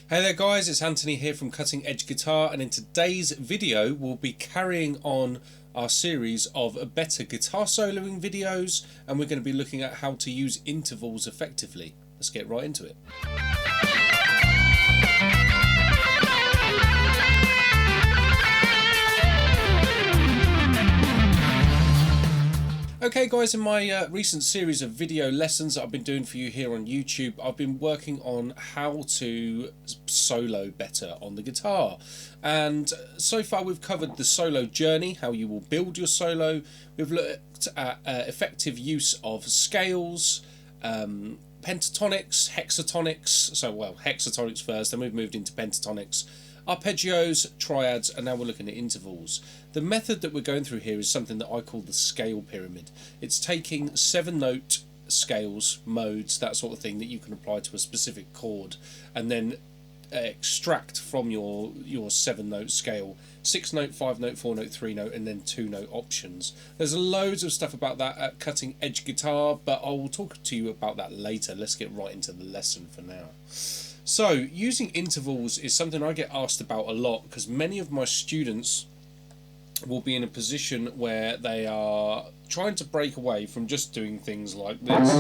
Hey there guys, it's Anthony here from Cutting Edge Guitar, and in today's video we'll be carrying on our series of better guitar soloing videos, and we're going to be looking at how to use intervals effectively. Let's get right into it. Okay guys, in my recent series of video lessons that I've been doing for you here on YouTube, I've been working on how to solo better on the guitar. And so far we've covered the solo journey, how you will build your solo. We've looked at effective use of scales, pentatonics, hexatonics, hexatonics first, then we've moved into pentatonics, arpeggios, triads, and now we're looking at intervals. The method that we're going through here is something that I call the scale pyramid. It's taking 7-note scales, modes, that sort of thing that you can apply to a specific chord, and then extract from your 7-note scale 6-note, 5-note, 4-note, 3-note, and then 2-note options. There's loads of stuff about that at Cutting Edge Guitar, but I will talk to you about that later. Let's get right into the lesson for now. So, using intervals is something I get asked about a lot, because many of my students will be in a position where they are trying to break away from just doing things like this,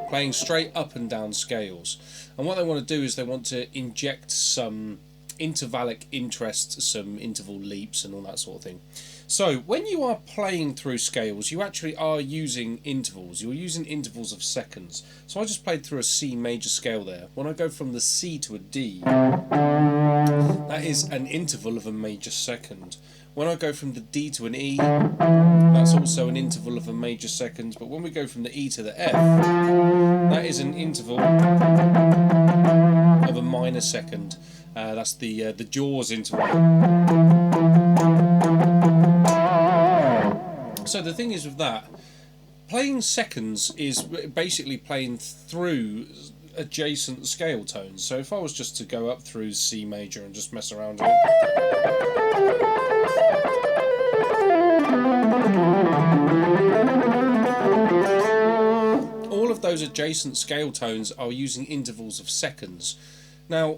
playing straight up and down scales. And what they want to do is they want to inject some intervallic interest, some interval leaps and all that sort of thing. So when you are playing through scales, you actually are using intervals. You're using intervals of seconds. So I just played through a C major scale there. When I go from the C to a D, that is an interval of a major second. When I go from the D to an E, that's also an interval of a major second. But when we go from the E to the F, that is an interval of a minor second. That's the Jaws interval. So the thing is with that, playing seconds is basically playing through adjacent scale tones. So if I was just to go up through C major and just mess around with it, all of those adjacent scale tones are using intervals of seconds. Now,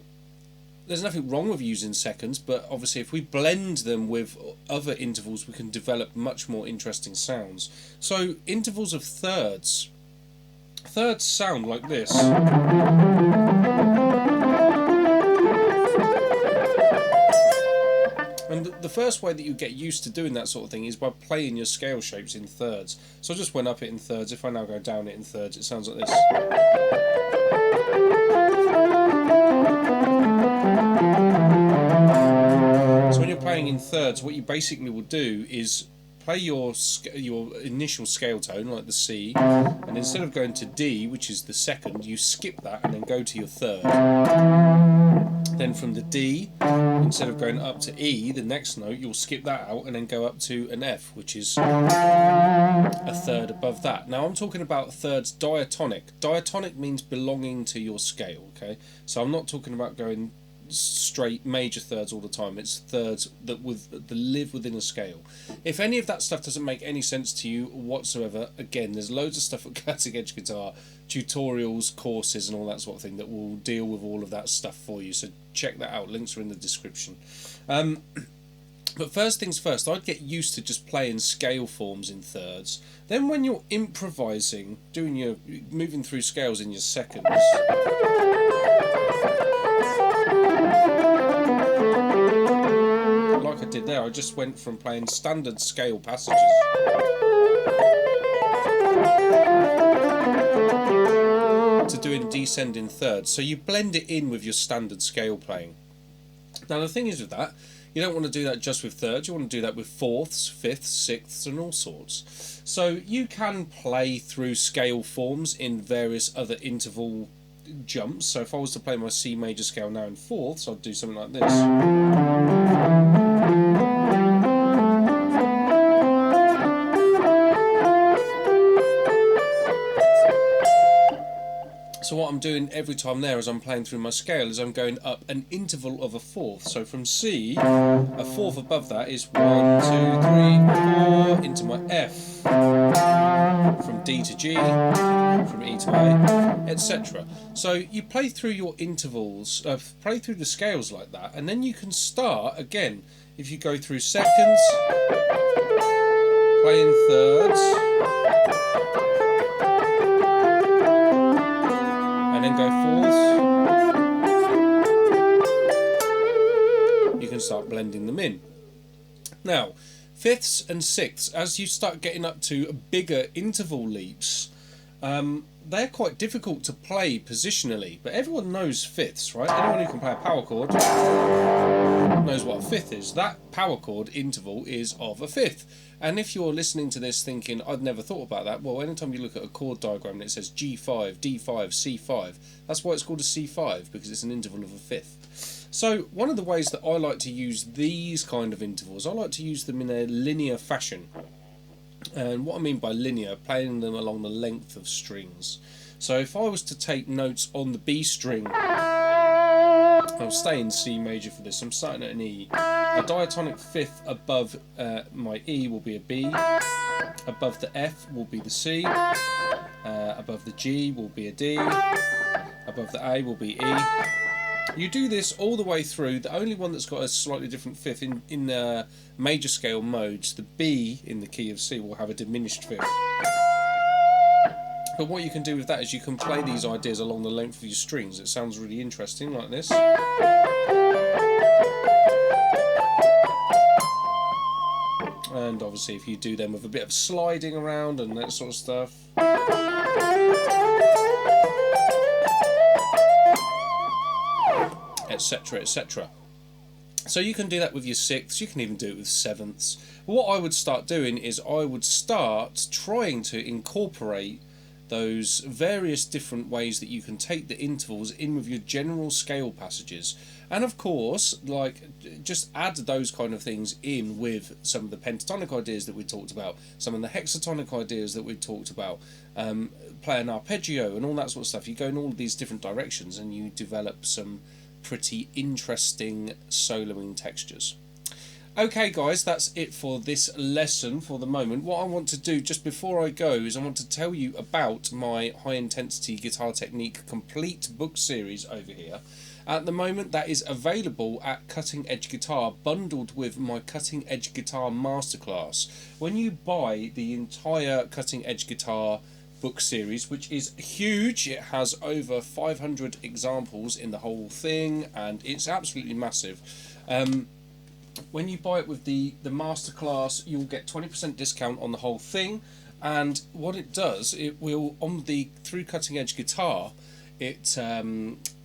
there's nothing wrong with using seconds, but obviously if we blend them with other intervals, we can develop much more interesting sounds. So intervals of thirds. Thirds sound like this. And the first way that you get used to doing that sort of thing is by playing your scale shapes in thirds. So I just went up it in thirds. If I now go down it in thirds, it sounds like this. So when you're playing in thirds, what you basically will do is play your initial scale tone, like the C, and instead of going to D, which is the second, you skip that and then go to your third. Then from the D, instead of going up to E, the next note, you'll skip that out and then go up to an F, which is a third above that. Now I'm talking about thirds diatonic. Diatonic means belonging to your scale, okay? So I'm not talking about going straight major thirds all the time. It's thirds that live within a scale. If any of that stuff doesn't make any sense to you whatsoever, again, there's loads of stuff at Cutting Edge Guitar, tutorials, courses and all that sort of thing that will deal with all of that stuff for you, so check that out. Links are in the description. But first things first, I'd get used to just playing scale forms in thirds. Then when you're improvising, moving through scales in your seconds, like I did there, I just went from playing standard scale passages to doing descending thirds. So you blend it in with your standard scale playing. Now the thing is with that, you don't want to do that just with thirds, you want to do that with fourths, fifths, sixths and all sorts. So you can play through scale forms in various other interval jumps. So if I was to play my C major scale now in fourths, I'd do something like this. So what I'm doing every time there as I'm playing through my scale is I'm going up an interval of a fourth. So from C, a fourth above that is 1, 2, 3, 4 into my F. From D to G, from E to A, etc. So you play through your intervals, play through the scales like that, and then you can start again. If you go through seconds, play in thirds, and then go fourths, you can start blending them in. Now, fifths and sixths, as you start getting up to bigger interval leaps, they're quite difficult to play positionally, but everyone knows fifths, right? Anyone who can play a power chord knows what a fifth is. That power chord interval is of a fifth. And if you're listening to this thinking, I'd never thought about that, well, anytime you look at a chord diagram and it says G5, D5, C5, that's why it's called a C5, because it's an interval of a fifth. So one of the ways that I like to use these kind of intervals, I like to use them in a linear fashion. And what I mean by linear, playing them along the length of strings. So if I was to take notes on the B string, I'll stay in C major for this, I'm starting at an E. A diatonic fifth above my E will be a B, above the F will be the C, above the G will be a D, above the A will be E. You do this all the way through. The only one that's got a slightly different fifth in major scale modes, the B in the key of C will have a diminished fifth. But what you can do with that is you can play these ideas along the length of your strings. It sounds really interesting, like this. And obviously if you do them with a bit of sliding around and that sort of stuff. Etc, etc. So you can do that with your sixths, you can even do it with sevenths. But what I would start doing is I would start trying to incorporate those various different ways that you can take the intervals in with your general scale passages. And of course, like, just add those kind of things in with some of the pentatonic ideas that we talked about, some of the hexatonic ideas that we talked about, play an arpeggio and all that sort of stuff. You go in all of these different directions and you develop some pretty interesting soloing textures. Okay guys, that's it for this lesson for the moment. What I want to do just before I go is I want to tell you about my high intensity guitar technique complete book series over here. At the moment that is available at Cutting Edge Guitar, bundled with my Cutting Edge Guitar Masterclass. When you buy the entire Cutting Edge Guitar book series, which is huge, it has over 500 examples in the whole thing and it's absolutely massive. When you buy it with the masterclass, you'll get 20% discount on the whole thing. And what it does, it will, on the through Cutting Edge Guitar, it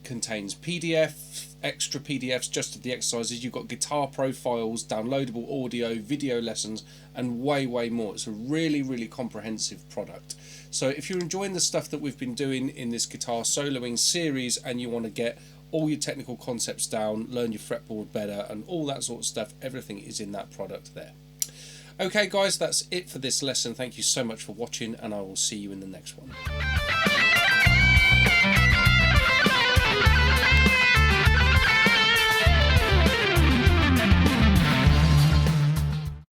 contains PDF, extra PDFs just of the exercises. You've got guitar profiles, downloadable audio, video lessons, and way more. It's a really comprehensive product. So if you're enjoying the stuff that we've been doing in this guitar soloing series and you want to get all your technical concepts down, learn your fretboard better and all that sort of stuff, everything is in that product there. Okay guys, that's it for this lesson. Thank you so much for watching and I will see you in the next one.